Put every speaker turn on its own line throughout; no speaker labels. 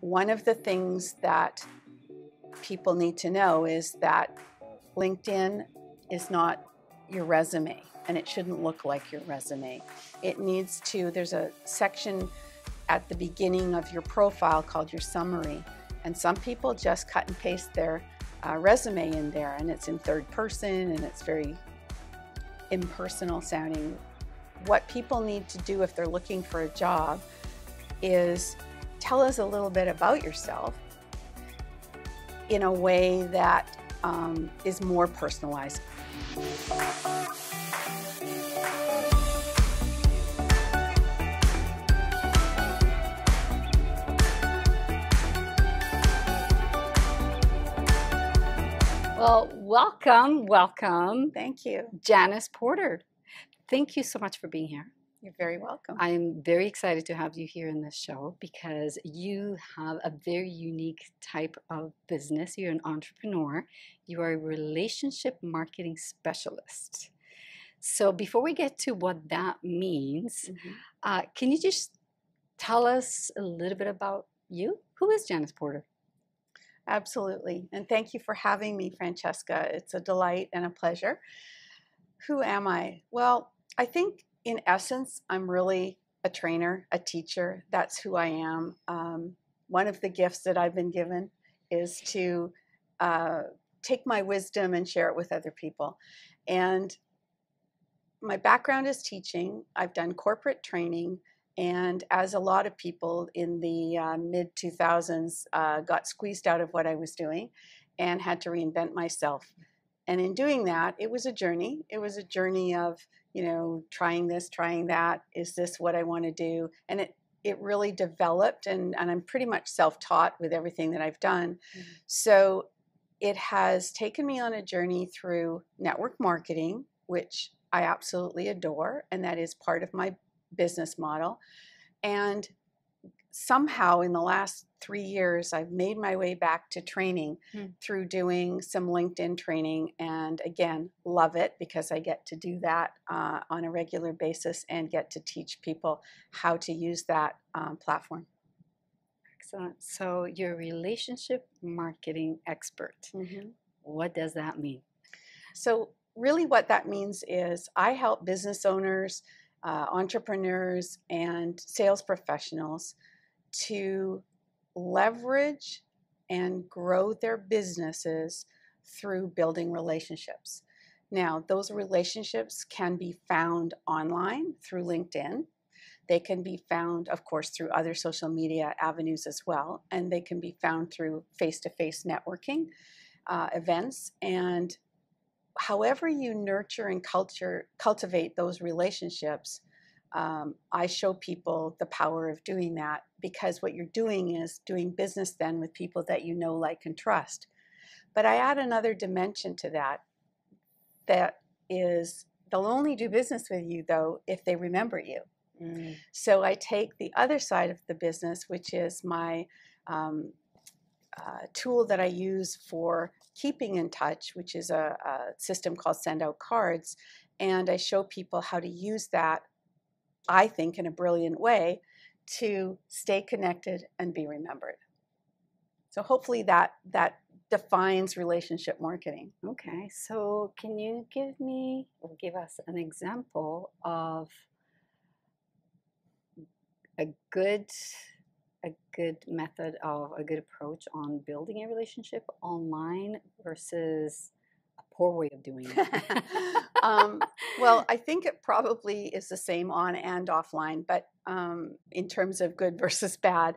one of the things that people need to know is that LinkedIn is not your resume, and it shouldn't look like your resume. It needs to, there's a section at the beginning of your profile called your summary, and some people just cut and paste their resume in there, and it's in third person and it's very impersonal sounding. What people need to do if they're looking for a job is tell us a little bit about yourself in a way that is more personalized.
Well, welcome.
Thank you.
Janice Porter. Thank you so much for being here.
You're very welcome.
I'm very excited to have you here in this show because you have a very unique type of business. You're an entrepreneur. You are a relationship marketing specialist. So before we get to what that means, can you just tell us a little bit about you? Who is Janice Porter?
Absolutely. And thank you for having me, Francesca. It's a delight and a pleasure. Who am I? Well, I think in essence, I'm really a trainer, a teacher. That's who I am. One of the gifts that I've been given is to take my wisdom and share it with other people. And my background is teaching. I've done corporate training. And as a lot of people in the mid-2000s got squeezed out of what I was doing and had to reinvent myself. And in doing that, it was a journey. It was a journey of, trying this, trying that. Is this what I want to do? And it really developed, and I'm pretty much self-taught with everything that I've done. So it has taken me on a journey through network marketing, which I absolutely adore, and that is part of my business model. And somehow in the last 3 years, I've made my way back to training through doing some LinkedIn training. And again, love it because I get to do that on a regular basis and get to teach people how to use that platform.
Excellent. So you're a relationship marketing expert. What does that mean?
So really what that means is I help business owners, entrepreneurs, and sales professionals to leverage and grow their businesses through building relationships. Now, those relationships can be found online through LinkedIn. They can be found, of course, through other social media avenues as well, and they can be found through face-to-face networking events. And however you nurture and cultivate those relationships, I show people the power of doing that, because what you're doing is doing business then with people that you know, like, and trust. But I add another dimension to that. That is, they'll only do business with you, though, if they remember you. So I take the other side of the business, which is my tool that I use for keeping in touch, which is a system called Send Out Cards. And I show people how to use that, I think, in a brilliant way to stay connected and be remembered. So hopefully that defines relationship marketing.
Okay, so can you give us an example of a good method of a good approach on building a relationship online versus a poor way of doing it?
Well, I think it probably is the same on and offline, but in terms of good versus bad.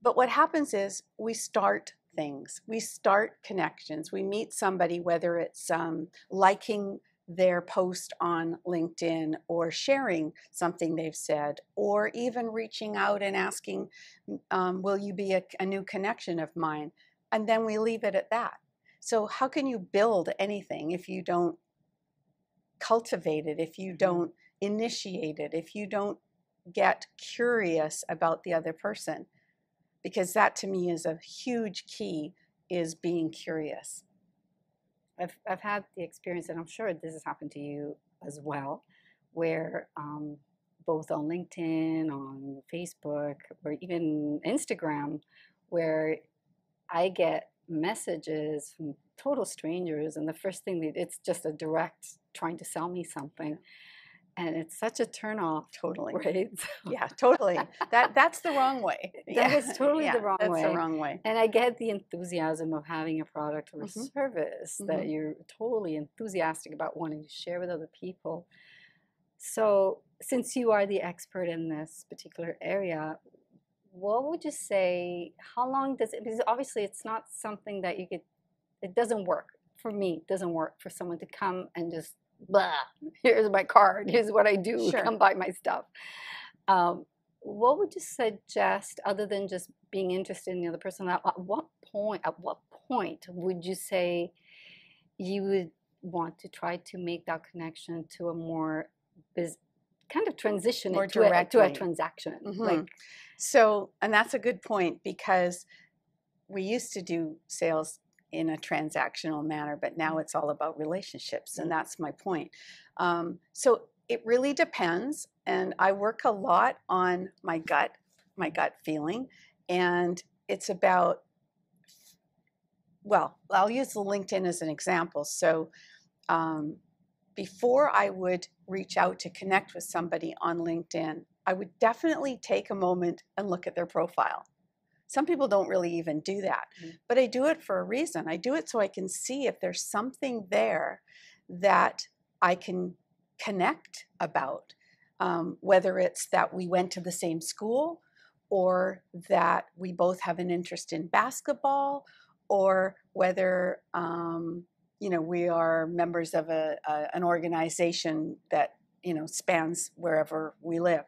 But what happens is we start things, we start connections, we meet somebody, whether it's liking their post on LinkedIn or sharing something they've said, or even reaching out and asking, will you be a new connection of mine? And then we leave it at that. So how can you build anything if you don't cultivate it, if you don't initiate it, if you don't get curious about the other person? Because that, to me, is a huge key, is being curious.
I've had the experience, and I'm sure this has happened to you as well, where both on LinkedIn, on Facebook, or even Instagram, where I get messages from total strangers, and the first thing it's just a direct trying to sell me something, and it's such a turn off.
Totally.
Right?
Yeah, totally. That's the wrong way.
That is totally
Yeah,
the wrong
that's the
way.
wrong way.
And I get the enthusiasm of having a product or a
Mhm.
service that
Mhm.
you're totally enthusiastic about wanting to share with other people. So, since you are the expert in this particular area, what would you say? How long does it? Because obviously, it's not something that you could. It doesn't work for me. It doesn't work for someone to come and just blah. Here's my card. Here's what I do.
Sure.
Come buy my stuff. Um, what would you suggest, other than just being interested in the other person? At what point? At what point would you say you would want to try to make that connection to a more kind of transition
More
it to a
directly.
transaction?
Mhm. So, and that's a good point, because we used to do sales in a transactional manner, but now it's all about relationships, and that's my point. So it really depends, and I work a lot on my gut feeling, and it's about, well, I'll use the LinkedIn as an example. So before I would reach out to connect with somebody on LinkedIn, I would definitely take a moment and look at their profile. Some people don't really even do that, but I do it for a reason. I do it so I can see if there's something there that I can connect about, whether it's that we went to the same school, or that we both have an interest in basketball, or whether we are members of an organization that spans wherever we live.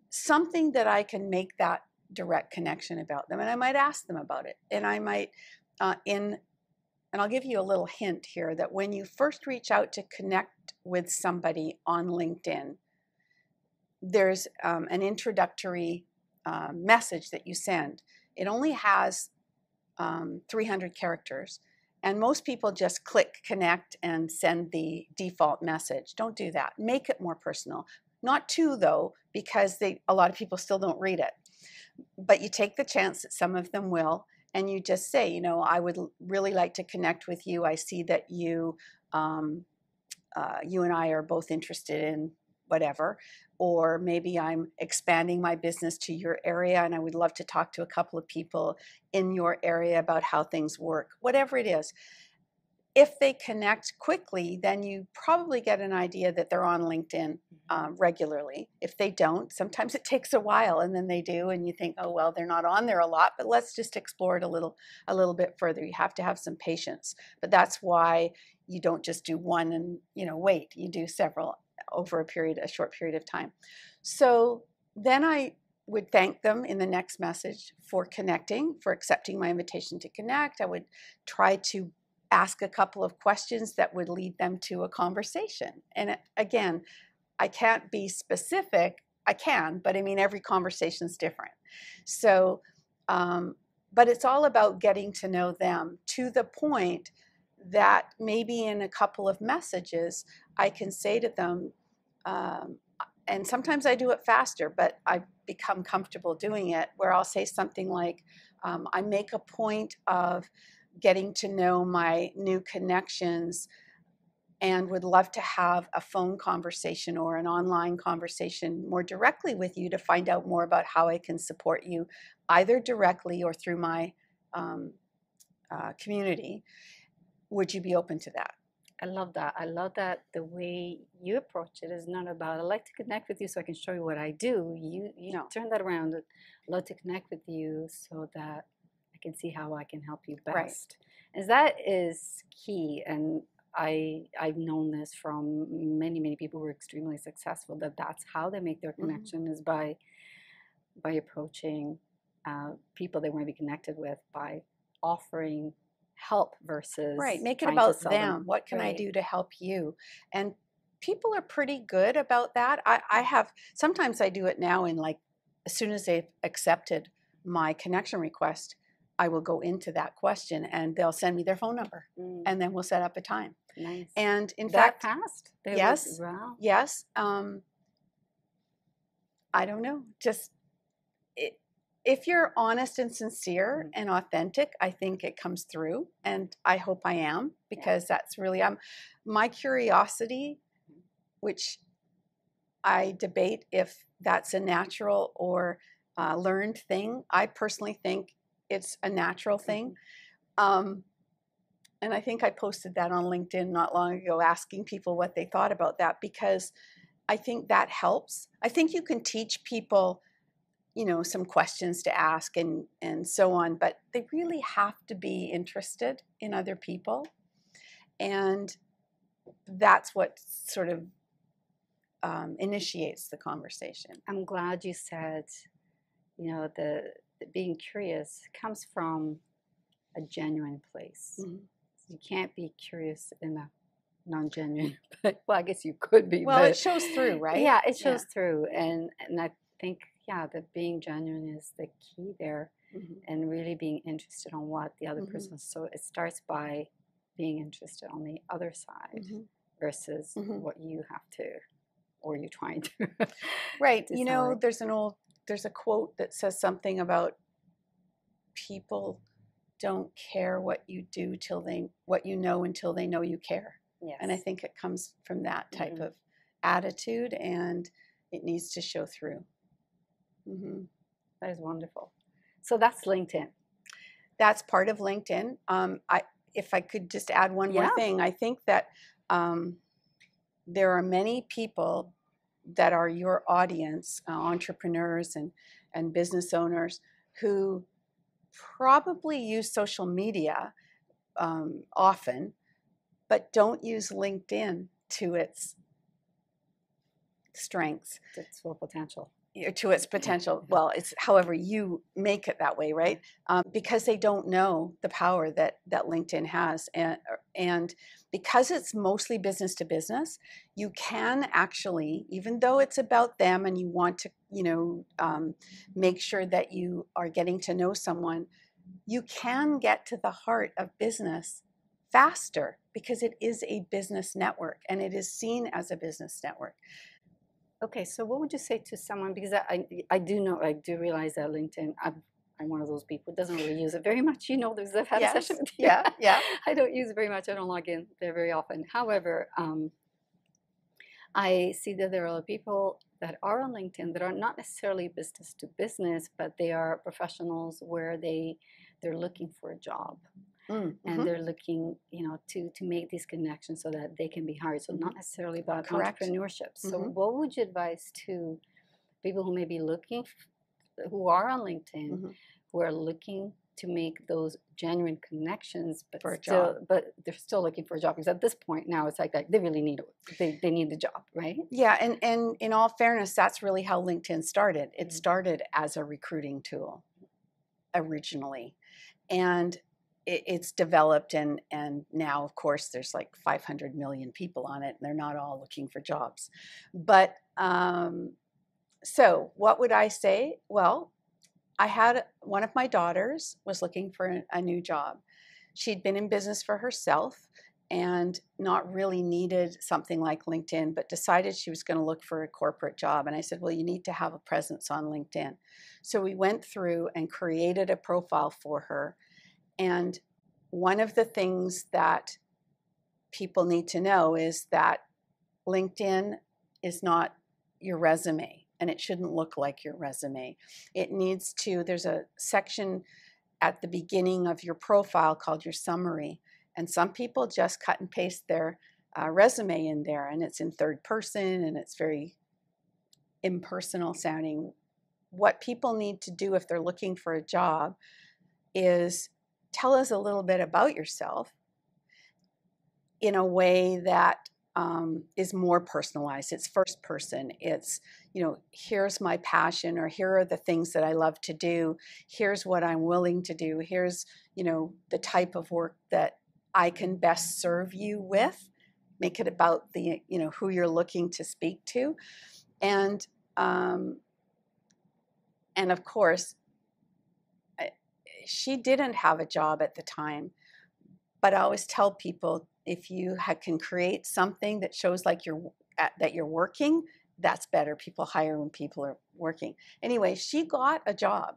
Something that I can make that direct connection about them, and I might ask them about it, and I might and I'll give you a little hint here, that when you first reach out to connect with somebody on LinkedIn, there's an introductory message that you send. It only has 300 characters, and most people just click connect and send the default message. Don't do that. Make it more personal. Not too, though, because a lot of people still don't read it. But you take the chance that some of them will, and you just say, I would really like to connect with you. I see that you and I are both interested in whatever, or maybe I'm expanding my business to your area and I would love to talk to a couple of people in your area about how things work, whatever it is. If they connect quickly, then you probably get an idea that they're on LinkedIn regularly. If they don't, sometimes it takes a while, and then they do, and you think, oh, well, they're not on there a lot, but let's just explore it a little bit further. You have to have some patience, but that's why you don't just do one and wait. You do several over a short period of time. So then I would thank them in the next message for connecting, for accepting my invitation to connect. I would try to ask a couple of questions that would lead them to a conversation. And again, I can't be specific. I can, but I mean, every conversation is different. So, but it's all about getting to know them to the point that maybe in a couple of messages, I can say to them, and sometimes I do it faster, but I've become comfortable doing it, where I'll say something like, I make a point of getting to know my new connections and would love to have a phone conversation or an online conversation more directly with you to find out more about how I can support you, either directly or through my community. Would you be open to that?
I love that. I love that the way you approach it is not about, I'd like to connect with you so I can show you what I do. You
No.
turn that around. I'd love to connect with you so that I can see how I can help you best.
Right.
And that is key. And I've known this from many, many people who are extremely successful, that's how they make their connection, is by approaching people they want to be connected with, by offering help versus
make it
trying to
about
sell
them. What can I do to help you? And people are pretty good about that. I have, sometimes I do it now, in like, as soon as they've accepted my connection request, I will go into that question and they'll send me their phone number, and then we'll set up a time.
Nice.
And in
That
fact,
fast?
yes,
Wow.
yes. I don't know. Just if you're honest and sincere and authentic, I think it comes through, and I hope I am, because that's really my curiosity, which I debate if that's a natural or learned thing. I personally think it's a natural thing. And I think I posted that on LinkedIn not long ago, asking people what they thought about that, because I think that helps. I think you can teach people, some questions to ask and so on, but they really have to be interested in other people. And that's what sort of initiates the conversation.
I'm glad you said, the being curious comes from a genuine place.
Mm-hmm.
You can't be curious in a non-genuine, but well, I guess you could be.
Well,
but
it shows through, right?
Yeah, it shows through, and I think that being genuine is the key there, and really being interested on what the other person. So it starts by being interested on the other side versus what you have to, or you're trying to.
Right.
Decide.
There's a quote that says something about people don't care what you do what you know until they know you care.
Yes.
And I think it comes from that type of attitude, and it needs to show through.
That is wonderful. So that's LinkedIn.
That's part of LinkedIn. If I could just add one more thing, I think that there are many people that are your audience, entrepreneurs and business owners, who probably use social media often, but don't use LinkedIn to its strengths.
Its full potential.
To its potential. Well, it's however you make it that way, right? Because they don't know the power that LinkedIn has, and because it's mostly business to business, you can actually, even though it's about them and you want to, make sure that you are getting to know someone, you can get to the heart of business faster because it is a business network and it is seen as a business network.
Okay, so what would you say to someone, because I do realize that LinkedIn, I'm one of those people who doesn't really use it very much. I've had a session with you.
Yeah.
I don't use it very much. I don't log in there very often. However, I see that there are people that are on LinkedIn that are not necessarily business to business, but they are professionals where they're looking for a job. And they're looking, to make these connections so that they can be hired. So not necessarily about entrepreneurship. So what would you advise to people who may be who are on LinkedIn, who are looking to make those genuine connections, but they're still looking for a job? Because at this point now, it's like that they really need it. They need the job, right?
Yeah, and in all fairness, that's really how LinkedIn started. It started as a recruiting tool originally, and it's developed, and now, of course, there's like 500 million people on it, and they're not all looking for jobs. But so what would I say? Well, I had one of my daughters was looking for a new job. She'd been in business for herself and not really needed something like LinkedIn, but decided she was going to look for a corporate job. And I said, well, you need to have a presence on LinkedIn. So we went through and created a profile for her. And one of the things that people need to know is that LinkedIn is not your resume, and it shouldn't look like your resume. There's a section at the beginning of your profile called your summary, and some people just cut and paste their resume in there, and it's in third person, and it's very impersonal sounding. What people need to do if they're looking for a job is tell us a little bit about yourself in a way that is more personalized. It's first person. It's, here's my passion, or here are the things that I love to do. Here's what I'm willing to do. Here's, the type of work that I can best serve you with. Make it about the, who you're looking to speak to. And of course, she didn't have a job at the time, but I always tell people, if you can create something that shows like that you're working, that's better. People hire when people are working. Anyway, she got a job,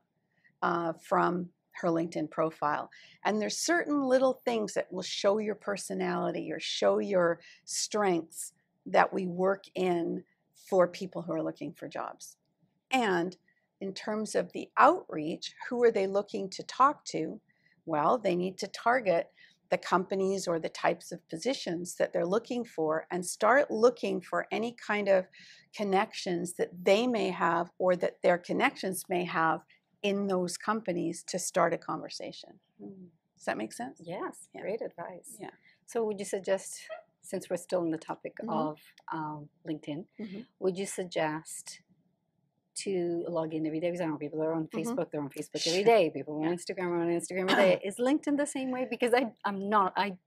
from her LinkedIn profile. And there's certain little things that will show your personality or show your strengths that we work in for people who are looking for jobs. And in terms of the outreach, who are they looking to talk to? Well, they need to target the companies or the types of positions that they're looking for and start looking for any kind of connections that they may have or that their connections may have in those companies to start a conversation. Does that make sense?
Yes,
Yeah.
great advice.
Yeah.
So would you suggest, since we're still on the topic of LinkedIn, would you suggest to log in every day? Because I know people are on Facebook, they're on Facebook every day. People on Instagram are on Instagram every day. Is LinkedIn the same way? Because I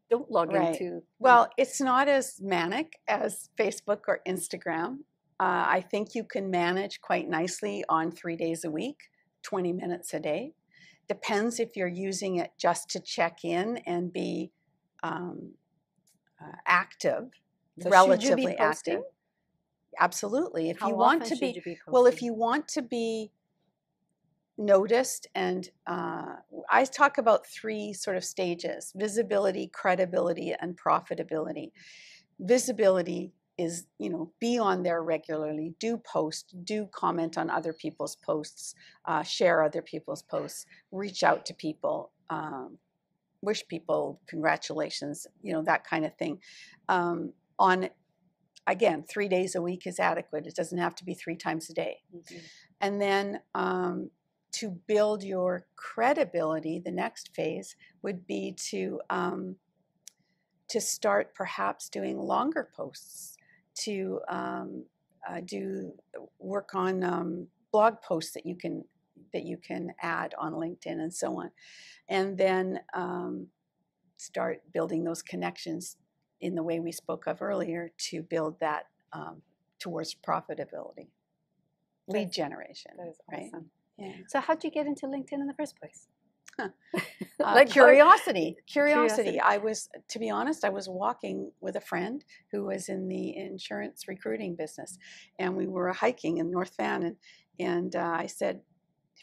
don't log into.
Well, it's not as manic as Facebook or Instagram. I think you can manage quite nicely on 3 days a week, 20 minutes a day. Depends if you're using it just to check in and be active,
So
relatively
should you be posting?
active. Absolutely. If
How
you want
often
to
should
be,
you be
well, if
posting?
you want to be noticed, and I talk about 3 sort of stages: visibility, credibility, and profitability. Visibility is, be on there regularly, do post, do comment on other people's posts, share other people's posts, reach out to people, wish people congratulations, that kind of thing. On, again, 3 days a week is adequate. It doesn't have to be 3 times a day. And then to build your credibility, the next phase would be to start perhaps doing longer posts, to do work on blog posts that you can add on LinkedIn and so on, and then start building those connections in the way we spoke of earlier to build that towards profitability, lead generation.
That is
right?
awesome.
Yeah.
So how'd you get into LinkedIn in the first place?
Curiosity.
Curiosity.
I was, to be honest, I was walking with a friend who was in the insurance recruiting business, and we were hiking in North Van, and I said,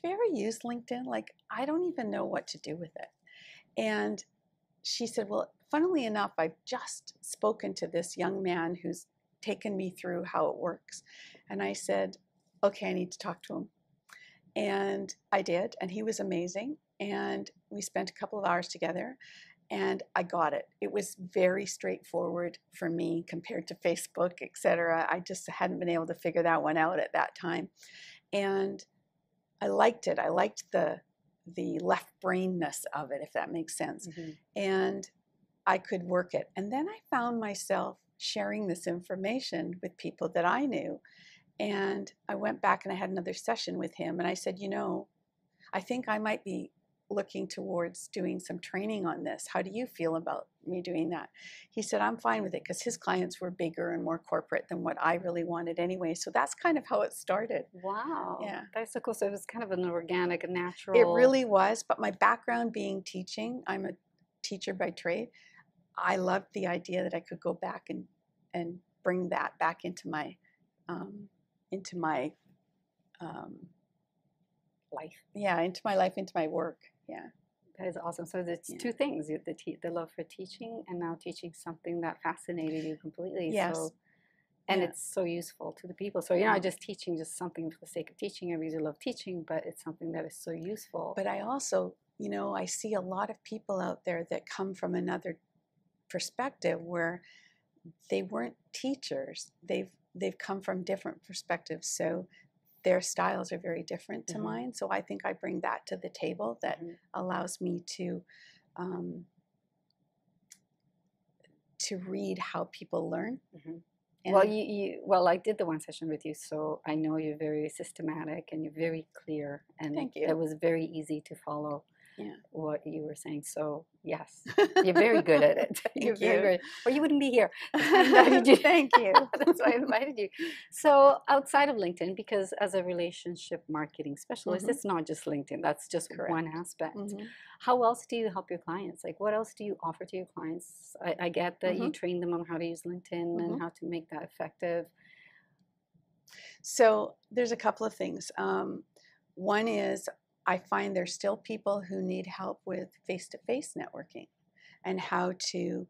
"Have you ever used LinkedIn? Like, I don't even know what to do with it." And she said, "Well, funnily enough, I've just spoken to this young man who's taken me through how it works." And I said, "Okay, I need to talk to him." And I did, and he was amazing. And we spent a couple of hours together, and I got it. It was very straightforward for me compared to Facebook, etc. I just hadn't been able to figure that one out at that time. And I liked it. I liked the left brainness of it, if that makes sense. And I could work it. And then I found myself sharing this information with people that I knew. And I went back and I had another session with him, and I said, I think I might be looking towards doing some training on this. How do you feel about me doing that? He said, I'm fine with it, because his clients were bigger and more corporate than what I really wanted anyway. So that's kind of how it started.
Wow.
Yeah.
That's so cool. So it was kind of an organic, a natural.
It really was. But my background being teaching, I'm a teacher by trade. I loved the idea that I could go back and bring that back into my
life.
Yeah, into my life, into my work. Yeah.
That is awesome. So it's 2 things: the love for teaching, and now teaching something that fascinated you completely.
Yes.
So, and it's so useful to the people. So you're not just teaching just something for the sake of teaching. I really love teaching, but it's something that is so useful.
But I also, I see a lot of people out there that come from another perspective where they weren't teachers. They've come from different perspectives. So their styles are very different to mine. So I think I bring that to the table that allows me to read how people learn.
Well, I did the one session with you, so I know you're very systematic and you're very clear, and
Thank you.
It was very easy to follow what you were saying. So yes, you're very good at it.
Thank
Very good. Or you wouldn't be here.
Thank you.
That's why I invited you. So outside of LinkedIn, because as a relationship marketing specialist, it's not just LinkedIn. That's just one aspect. How else do you help your clients? Like, what else do you offer to your clients? I get that you train them on how to use LinkedIn and how to make that effective.
So there's a couple of things. One is I find there's still people who need help with face-to-face networking and how to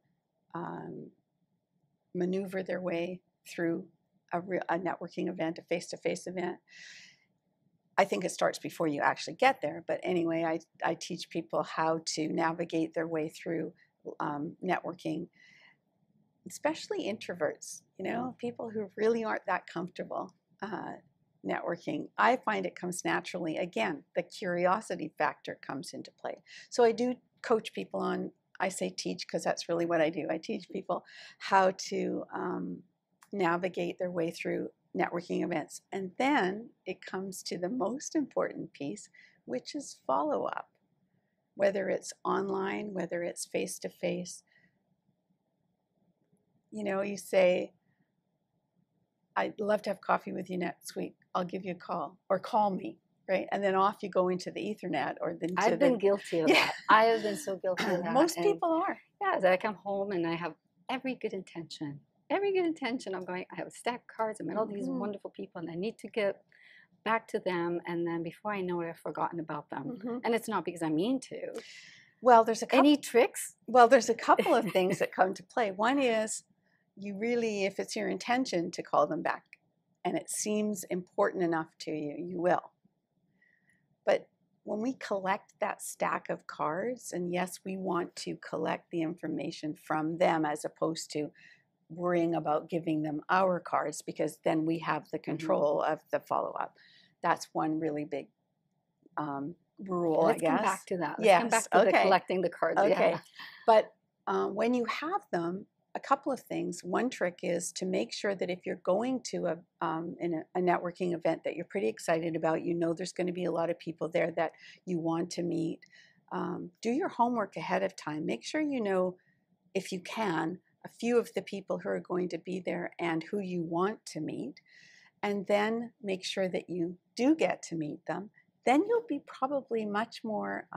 maneuver their way through a networking event, a face-to-face event. I think it starts before you actually get there. But anyway, I teach people how to navigate their way through networking, especially introverts, people who really aren't that comfortable networking. I find it comes naturally. Again, the curiosity factor comes into play. So I do coach people on, I say teach because that's really what I do. I teach people how to navigate their way through networking events. And then it comes to the most important piece, which is follow-up. Whether it's online, whether it's face-to-face. You say, I'd love to have coffee with you next week. I'll give you a call, or call me, right? And then off you go into the Ethernet or the.
I've been guilty of that. I have been so guilty of that.
Most people are.
Yeah, I come home and I have every good intention. I'm going, I have a stack of cards. I met all these wonderful people and I need to get back to them. And then before I know it, I've forgotten about them. And it's not because I mean to.
Well, there's a couple.
Any tricks?
Well, there's a couple of things that come to play. One is you really, if it's your intention to call them back and it seems important enough to you, you will. But when we collect that stack of cards, and yes, we want to collect the information from them as opposed to worrying about giving them our cards, because then we have the control of the follow-up. That's one really big rule,
Let's
I guess.
Come back to that.
Yes.
Come back to the collecting the cards.
Okay.
Yeah.
But when you have them, a couple of things. One trick is to make sure that if you're going to a networking event that you're pretty excited about, there's going to be a lot of people there that you want to meet. Do your homework ahead of time. Make sure you know, if you can, a few of the people who are going to be there and who you want to meet, and then make sure that you do get to meet them. Then you'll be probably much more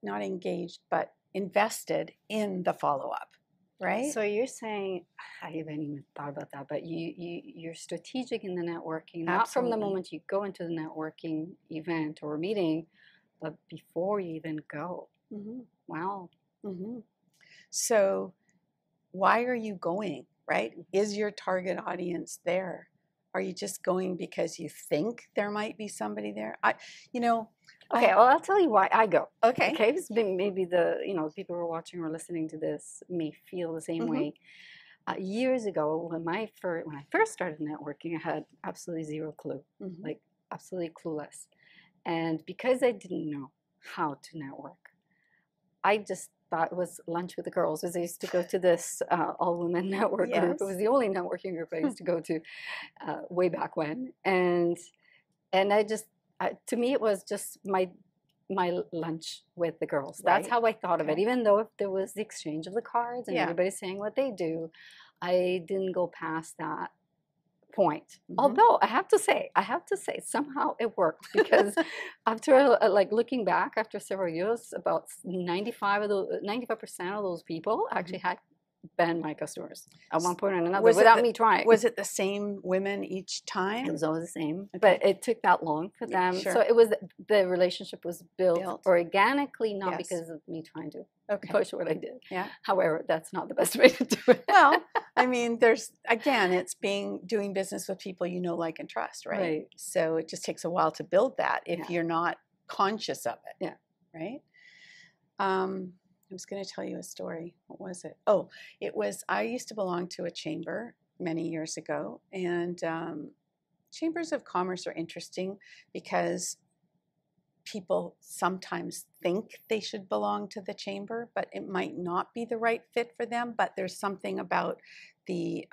not engaged, but invested in the follow-up, right?
So you're saying, I haven't even thought about that, but you're strategic in the networking, not from the moment you go into the networking event or meeting, but before you even go. Wow.
So why are you going, right? Is your target audience there? Are you just going because you think there might be somebody there?
Okay, well, I'll tell you why I go.
Okay.
Okay, maybe the people who are watching or listening to this may feel the same way. Years ago, when I first started networking, I had absolutely zero clue, like absolutely clueless. And because I didn't know how to network, I just thought it was lunch with the girls. As I used to go to this all-women network group. It was the only networking group I used to go to way back when. And I just, to me, it was just my lunch with the girls. That's how I thought of it. Even though if there was the exchange of the cards and everybody's saying what they do, I didn't go past that point. Although I have to say, somehow it worked, because after looking back after several years, about 95% of those people actually had been my customers at one point or another without me trying.
Was it the same women each time?
It was always the same, but it took that long for them. So it was, the relationship was built organically, not because of me trying to push what I did. However, that's not the best way to do it.
Well, I mean, it's doing business with people you know, like, and trust, right? So it just takes a while to build that if you're not conscious of it. Right? I was going to tell you a story. What was it? Oh, I used to belong to a chamber many years ago, and chambers of commerce are interesting because people sometimes think they should belong to the chamber, but it might not be the right fit for them. But there's something about the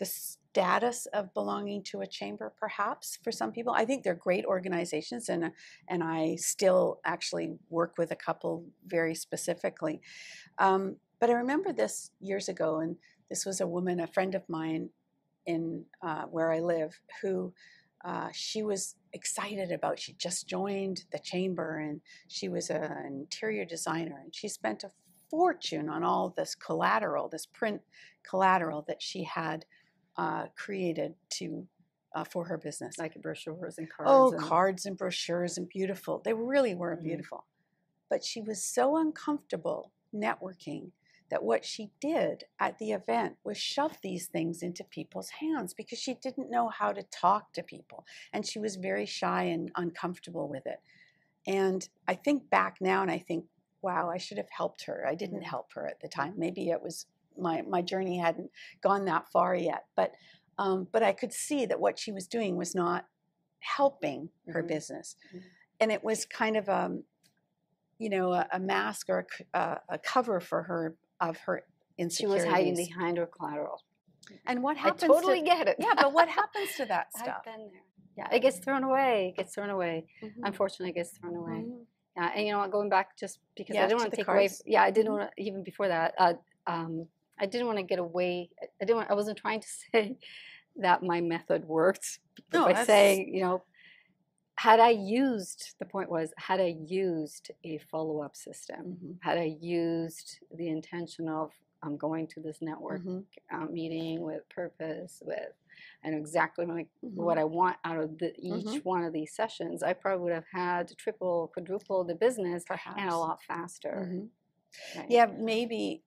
status of belonging to a chamber, perhaps, for some people. I think they're great organizations, and I still actually work with a couple very specifically. But I remember this years ago, and this was a woman, a friend of mine in where I live, who she was excited about. She just joined the chamber, and she was an interior designer, and she spent a fortune on all this collateral, this print collateral that she had created to for her business.
Like brochures and cards.
Oh,
and...
cards and brochures and beautiful. They really were
Mhm.
beautiful. But she was so uncomfortable networking that what she did at the event was shove these things into people's hands because she didn't know how to talk to people. And she was very shy and uncomfortable with it. And I think back now and I think, wow, I should have helped her. I didn't help her at the time. Maybe it was my journey hadn't gone that far yet. But I could see that what she was doing was not helping her business. And it was kind of a mask or a cover for her of her insecurities.
She was hiding behind her collateral.
And what happens?
I totally get it.
Yeah, but what happens to that stuff?
I've been there. Yeah, it gets thrown away. It gets thrown away.
Mm-hmm.
Unfortunately, it gets thrown away.
Mm-hmm.
Yeah, and you know what? Going back, just because
Yeah,
I didn't
to
want to
the
take away.
cards.
Yeah, I didn't want to. Even before that, I didn't want to get away. I wasn't trying to say that my method worked by saying, you know, had I used, the point was, had I used a follow-up system, had I used the intention of I'm going to this network meeting with purpose, with I know exactly what I want out of each one of these sessions, I probably would have had to triple, quadruple the business and a lot faster. Right?
Yeah, maybe.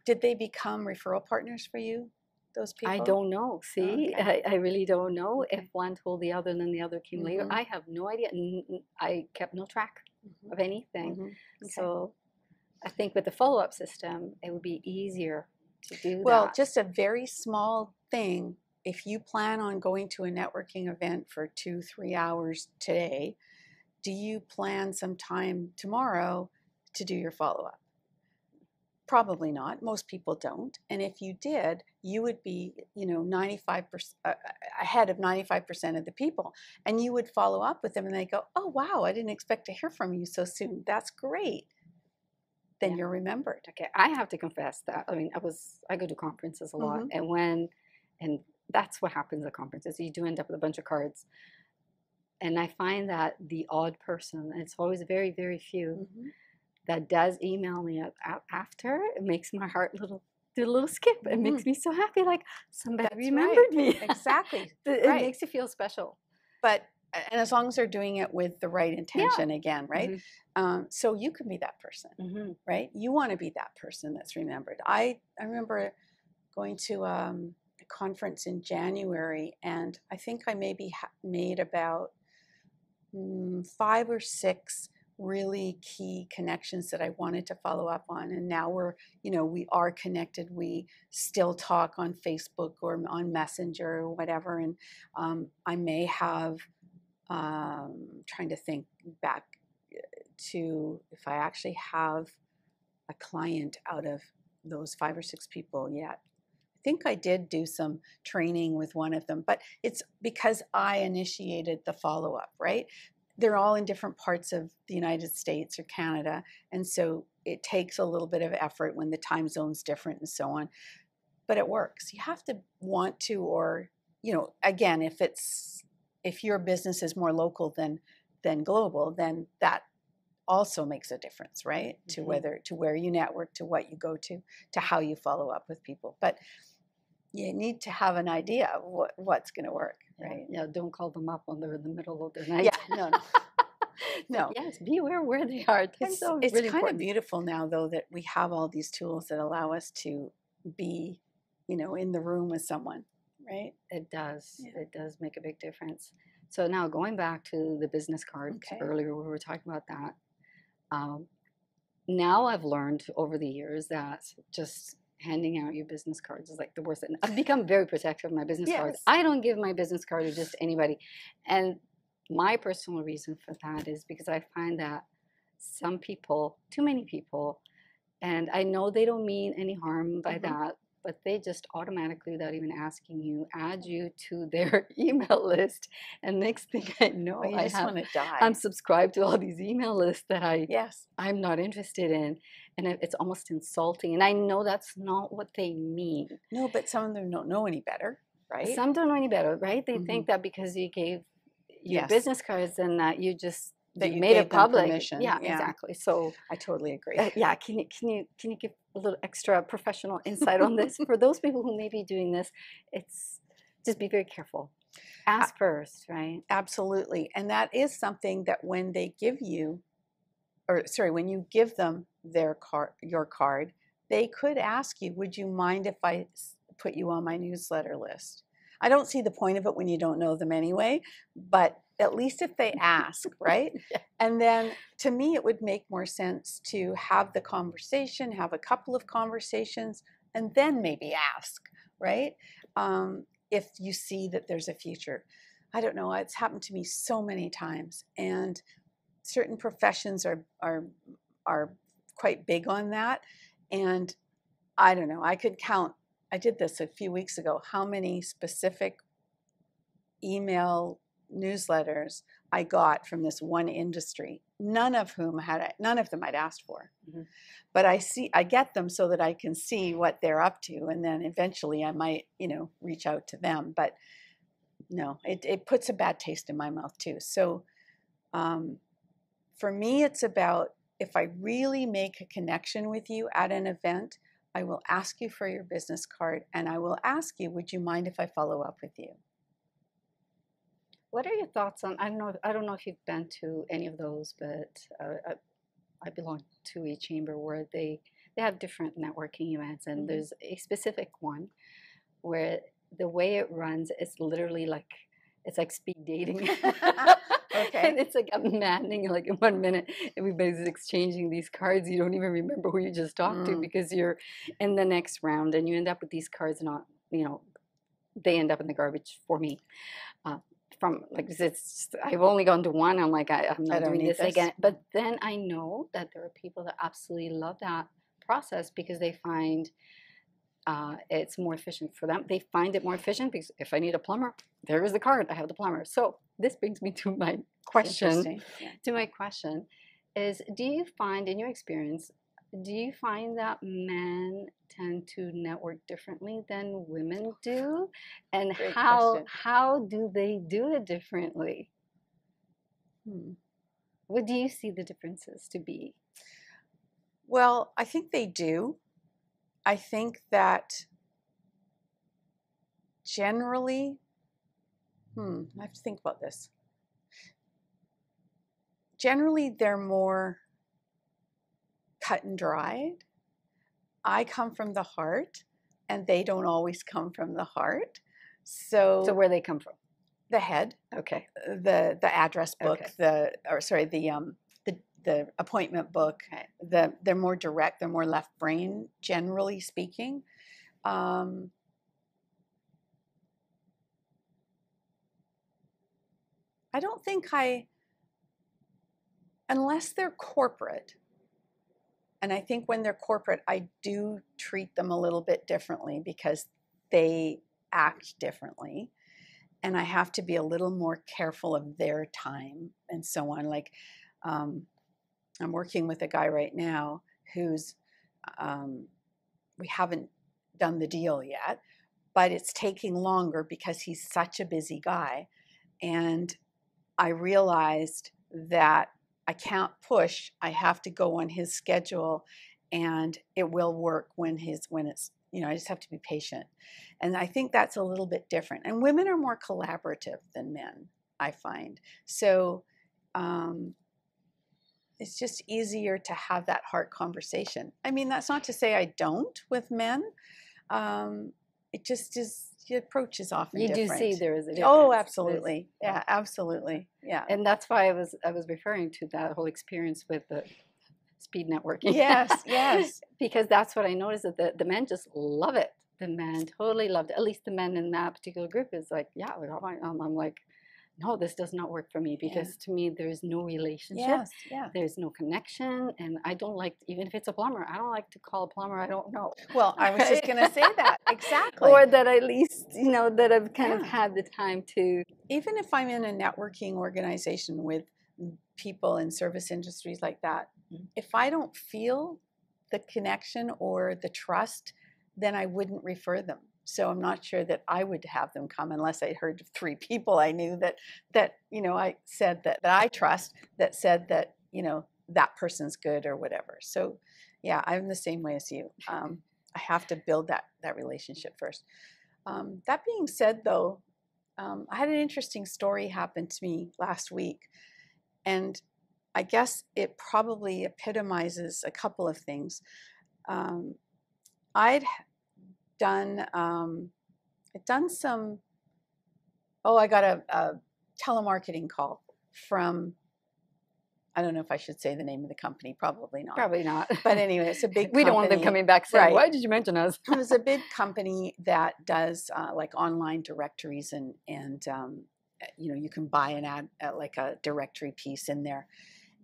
Did they become referral partners for you? Those people?
I don't know. See,
Okay.
I really don't know if one told the other and then the other came later. I have no idea. I kept no track of anything.
Okay.
So I think with the follow-up system, it would be easier to do that.
Well, just a very small thing. If you plan on going to a networking event for 2-3 hours today, do you plan some time tomorrow to do your follow-up? Probably not. Most people don't. And if you did, you would be, 95% ahead of 95% of the people. And you would follow up with them and they go, oh, wow, I didn't expect to hear from you so soon. That's great. Then you're remembered.
Okay, I have to confess that. I mean, I go to conferences a lot, and that's what happens at conferences. You do end up with a bunch of cards. And I find that the odd person, and it's always very, very few, that does email me after, it makes my heart do a little skip. It makes me so happy, like somebody remembered me.
Exactly.
It makes you feel special.
And as long as they're doing it with the right intention again, right? So you can be that person, right? You want to be that person that's remembered. I remember going to a conference in January, and I think I maybe made about 5 or 6 really key connections that I wanted to follow up on. And now we are connected. We still talk on Facebook or on Messenger or whatever. And I may have, trying to think back to if I actually have a client out of those 5 or 6 people yet. I think I did do some training with one of them, but it's because I initiated the follow-up, right? They're all in different parts of the United States or Canada, and so it takes a little bit of effort when the time zone's different and so on, but it works. You have to want to, or, again, if your business is more local than global, then that also makes a difference, right? To where you network, to what you go to how you follow up with people. But you need to have an idea of what's going to work, right?
Yeah, don't call them up when they're in the middle of their night.
Yeah, no.
Yes, be aware where they are.
It's really kind of beautiful now, though, that we have all these tools that allow us to be, in the room with someone, right?
It does. Yeah. It does make a big difference. So now going back to the business cards, earlier we were talking about that. Now I've learned over the years that just handing out your business cards is like the worst. And I've become very protective of my business cards. I don't give my business card to just anybody. And my personal reason for that is because I find that some people, too many people, and I know they don't mean any harm by that, but they just automatically, without even asking you, add you to their email list. And next thing I know,
I just want to die.
I'm subscribed to all these email lists that I'm not interested in. And it's almost insulting. And I know that's not what they mean.
No, but some of them don't know any better, right?
Some don't know any better, right? They think that because you gave your business cards and that you just made it public. Yeah, exactly. So
I totally agree.
Can you give a little extra professional insight on this for those people who may be doing this? It's just be very careful. Ask first, right?
Absolutely. And that is something that when they give you, or sorry, when you give them their card, your card, they could ask you, would you mind if I put you on my newsletter list? I don't see the point of it when you don't know them anyway, but at least if they ask, right?
Yeah.
And then to me, it would make more sense to have the conversation, have a couple of conversations, and then maybe ask, right? If you see that there's a future. I don't know, it's happened to me so many times. And certain professions are quite big on that. And I don't know, I could count, I did this a few weeks ago, how many specific email newsletters I got from this one industry, none of them I'd asked for.
Mm-hmm.
But I get them so that I can see what they're up to, and then eventually I might, reach out to them. But no, it puts a bad taste in my mouth too. So for me, it's about, if I really make a connection with you at an event, I will ask you for your business card, and I will ask you, would you mind if I follow up with you?
What are your thoughts on? I don't know if you've been to any of those, but I belong to a chamber where they have different networking events, and there's a specific one where the way it runs is literally like it's like speed dating.
Okay.
And it's like maddening. Like in 1 minute, everybody's exchanging these cards. You don't even remember who you just talked to because you're in the next round, and you end up with these cards not, they end up in the garbage for me. From like I've only gone to one. I'm like I'm not doing this again. But then I know that there are people that absolutely love that process because they find it's more efficient for them. They find it more efficient because if I need a plumber, there is the card. I have the plumber. So this brings me to my question.
Yeah.
To my question is: do you find, in your experience, do you find that men tend to network differently than women do? And
Great
how
question.
how do they do it differently? What do you see the differences to be?
Well, I think they do. I think that generally, I have to think about this. Generally, they're more cut and dried. I come from the heart, and they don't always come from the heart. So
where they come from?
The head.
Okay.
The address book.
Okay.
The appointment book.
Okay.
They're more direct. They're more left brain, generally speaking. I don't think unless they're corporate, and I think when they're corporate, I do treat them a little bit differently because they act differently. And I have to be a little more careful of their time and so on. Like, I'm working with a guy right now who's, we haven't done the deal yet, but it's taking longer because he's such a busy guy. And I realized that I can't push. I have to go on his schedule, and it will work when it's, I just have to be patient. And I think that's a little bit different. And women are more collaborative than men, I find. So it's just easier to have that heart conversation. I mean, that's not to say I don't with men. It just is, the approach is often different.
You do see there is a difference.
Oh, absolutely. Yeah, absolutely. Yeah.
And that's why I was referring to that whole experience with the speed networking.
Yes, yes.
Because that's what I noticed, that the men just love it. The men totally loved it. At least the men in that particular group is like, yeah, I'm like, no, this does not work for me because to me there's no relationship.
Yes, yeah.
There's no connection, and I don't like, even if it's a plumber, I don't like to call a plumber I don't know.
Well, I was just going to say that. Exactly.
Or that at least, that I've kind of had the time to.
Even if I'm in a networking organization with people in service industries like that, if I don't feel the connection or the trust, then I wouldn't refer them. So I'm not sure that I would have them come unless I heard of 3 people I knew that I said that I trust, that said that, that person's good or whatever. So yeah, I'm the same way as you. I have to build that relationship first. That being said, though, I had an interesting story happen to me last week, and I guess it probably epitomizes a couple of things. Um, I'd done I'd done some. Oh, I got a telemarketing call from. I don't know if I should say the name of the company. Probably not.
Probably not.
But anyway, it's a big.
We don't want them coming back saying,
right.
"Why did you mention us?"
It was a big company that does like online directories and you can buy an ad like a directory piece in there.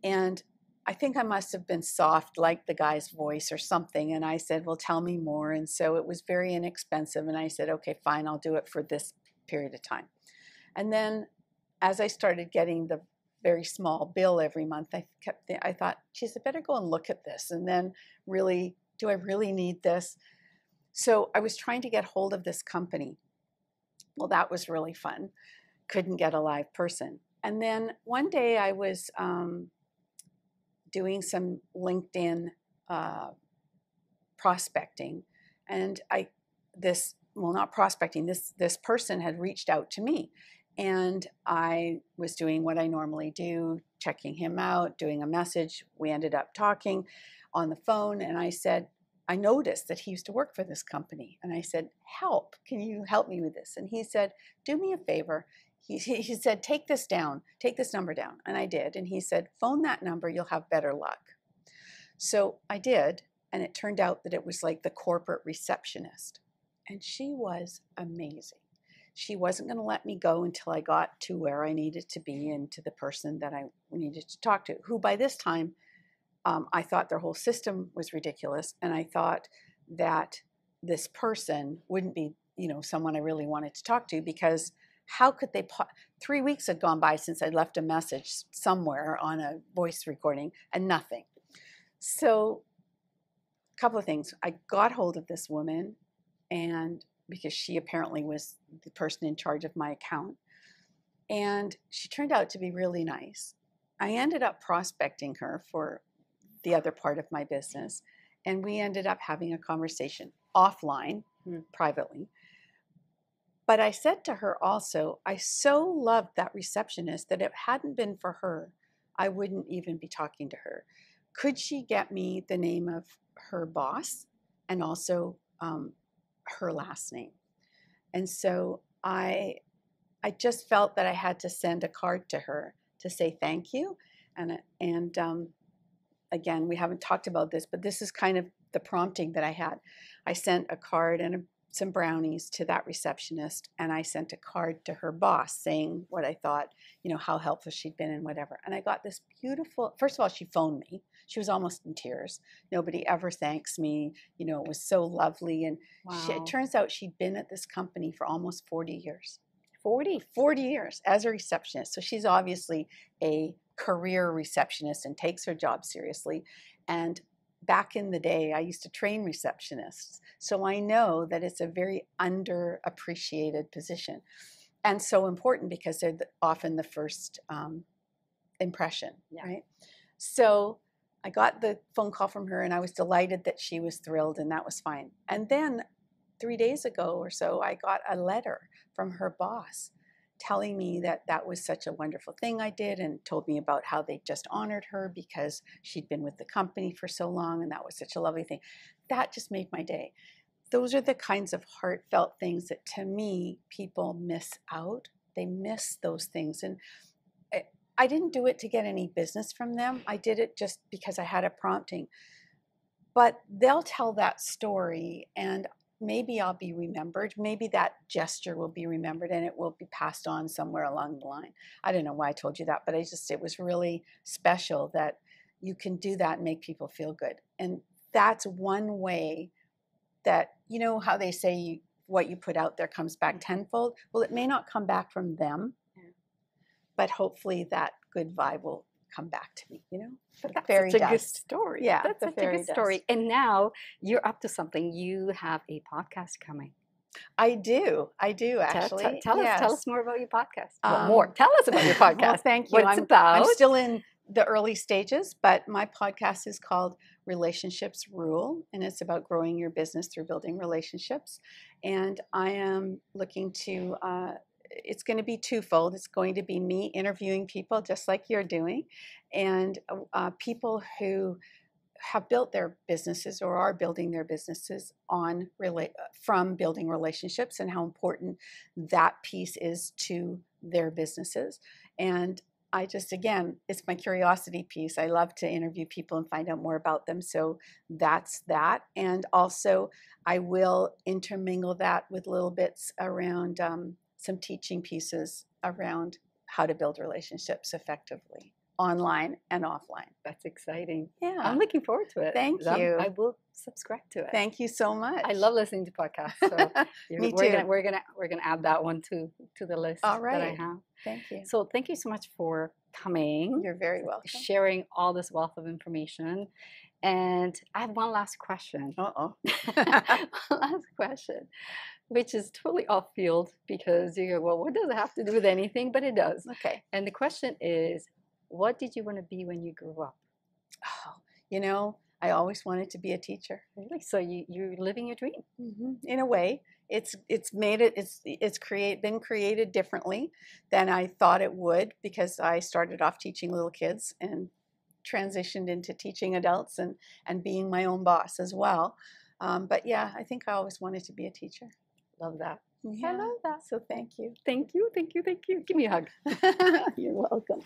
And I think I must have been soft, like the guy's voice or something. And I said, well, tell me more. And so it was very inexpensive. And I said, okay, fine, I'll do it for this period of time. And then as I started getting the very small bill every month, I thought, geez, I better go and look at this. And then really, do I really need this? So I was trying to get hold of this company. Well, that was really fun. Couldn't get a live person. And then one day I was doing some LinkedIn prospecting, and not prospecting. This person had reached out to me, and I was doing what I normally do, checking him out, doing a message. We ended up talking on the phone, and I said, I noticed that he used to work for this company, and I said, help, can you help me with this? And he said, do me a favor. He said, take this number down. And I did. And he said, phone that number, you'll have better luck. So I did. And it turned out that it was like the corporate receptionist. And she was amazing. She wasn't going to let me go until I got to where I needed to be and to the person that I needed to talk to, who by this time, I thought their whole system was ridiculous. And I thought that this person wouldn't be, someone I really wanted to talk to, because how could they 3 weeks had gone by since I left a message somewhere on a voice recording and nothing. So a couple of things. I got hold of this woman, and because she apparently was the person in charge of my account, and she turned out to be really nice. I ended up prospecting her for the other part of my business, and we ended up having a conversation offline, privately. But I said to her also, I so loved that receptionist that if it hadn't been for her, I wouldn't even be talking to her. Could she get me the name of her boss and also her last name? And so I just felt that I had to send a card to her to say thank you. And again, we haven't talked about this, but this is kind of the prompting that I had. I sent a card and some brownies to that receptionist, and I sent a card to her boss saying what I thought, how helpful she'd been and whatever. And I got this beautiful, first of all, she phoned me. She was almost in tears. Nobody ever thanks me. It was so lovely. And
wow.
It turns out she'd been at this company for almost 40 years.
40
years as a receptionist. So she's obviously a career receptionist and takes her job seriously. And back in the day, I used to train receptionists. So I know that it's a very underappreciated position and so important because they're often the first impression, right? So I got the phone call from her, and I was delighted that she was thrilled, and that was fine. And then 3 days ago or so, I got a letter from her boss telling me that that was such a wonderful thing I did, and told me about how they just honored her because she'd been with the company for so long, and that was such a lovely thing. That just made my day. Those are the kinds of heartfelt things that, to me, people miss out. They miss those things. And I didn't do it to get any business from them. I did it just because I had a prompting. But they'll tell that story, and maybe I'll be remembered. Maybe that gesture will be remembered, and it will be passed on somewhere along the line. I don't know why I told you that, but it was really special that you can do that and make people feel good. And that's one way that, how they say what you put out there comes back tenfold. Well, it may not come back from them, but hopefully that good vibe will come back to me,
But that's such a good story.
Yeah,
that's such a good story. And now you're up to something. You have a podcast coming.
I do actually.
Tell us more about your podcast. Tell us about your podcast.
Well, thank you.
What it's about.
I'm still in the early stages, but my podcast is called Relationships Rule, and it's about growing your business through building relationships. And I am looking to it's going to be twofold. It's going to be me interviewing people just like you're doing, and people who have built their businesses or are building their businesses on from building relationships and how important that piece is to their businesses. And I just, again, it's my curiosity piece. I love to interview people and find out more about them. So that's that. And also, I will intermingle that with little bits around some teaching pieces around how to build relationships effectively, online and offline.
That's exciting.
Yeah.
I'm looking forward to it.
Thank you.
I will subscribe to it.
Thank you so much.
I love listening to podcasts. So
Me
we're
too.
We're gonna add that one to the list
All right.
that I have.
Thank you.
So thank you so much for coming.
You're very welcome.
Sharing all this wealth of information. And I have one last question.
Uh-oh.
One last question, which is totally off field because you go, well, what does it have to do with anything? But it does.
Okay.
And the question is, what did you want to be when you grew up?
Oh, I always wanted to be a teacher.
Really? So you're living your dream.
Mm-hmm. In a way, it's been created differently than I thought it would, because I started off teaching little kids and transitioned into teaching adults and being my own boss as well. But yeah, I think I always wanted to be a teacher.
Love that.
Yeah.
I love that.
So thank you.
Thank you. Thank you. Thank you. Give me a hug.
You're welcome.